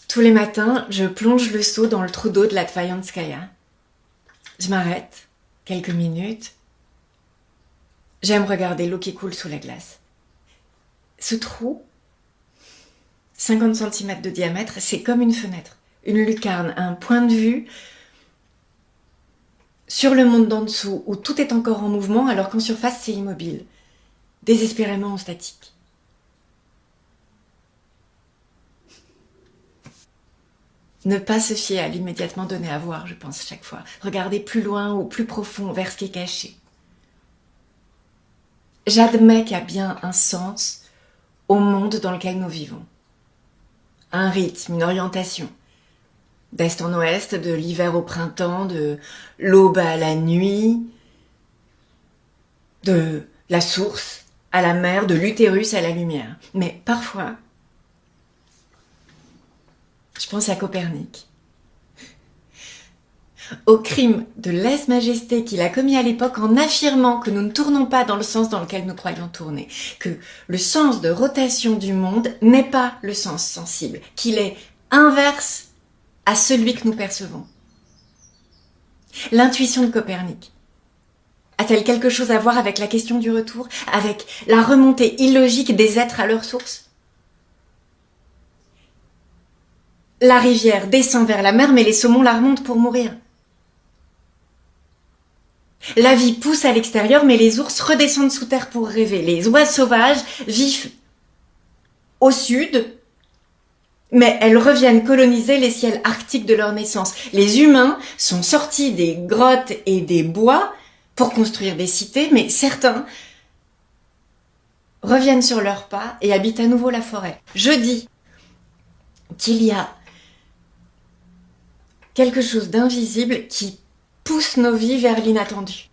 Tous les matins, je plonge le seau dans le trou d'eau de la Tvayanskaya. Je m'arrête quelques minutes. J'aime regarder l'eau qui coule sous la glace. Ce trou, 50 cm de diamètre, c'est comme une fenêtre, une lucarne, un point de vue sur le monde d'en dessous, où tout est encore en mouvement, alors qu'en surface, c'est immobile, désespérément statique. Ne pas se fier à l'immédiatement donné à voir, je pense, chaque fois. Regarder plus loin ou plus profond vers ce qui est caché. J'admets qu'il y a bien un sens au monde dans lequel nous vivons. Un rythme, une orientation. D'est en ouest, de l'hiver au printemps, de l'aube à la nuit, de la source à la mer, de l'utérus à la lumière. Mais parfois, je pense à Copernic, au crime de lèse-majesté qu'il a commis à l'époque en affirmant que nous ne tournons pas dans le sens dans lequel nous croyons tourner, que le sens de rotation du monde n'est pas le sens sensible, qu'il est inverse à celui que nous percevons. L'intuition de Copernic a-t-elle quelque chose à voir avec la question du retour, avec la remontée illogique des êtres à leur source ? La rivière descend vers la mer, mais les saumons la remontent pour mourir. La vie pousse à l'extérieur, mais les ours redescendent sous terre pour rêver. Les oies sauvages vivent au sud, mais elles reviennent coloniser les ciels arctiques de leur naissance. Les humains sont sortis des grottes et des bois pour construire des cités, mais certains reviennent sur leurs pas et habitent à nouveau la forêt. Je dis qu'il y a quelque chose d'invisible qui pousse nos vies vers l'inattendu.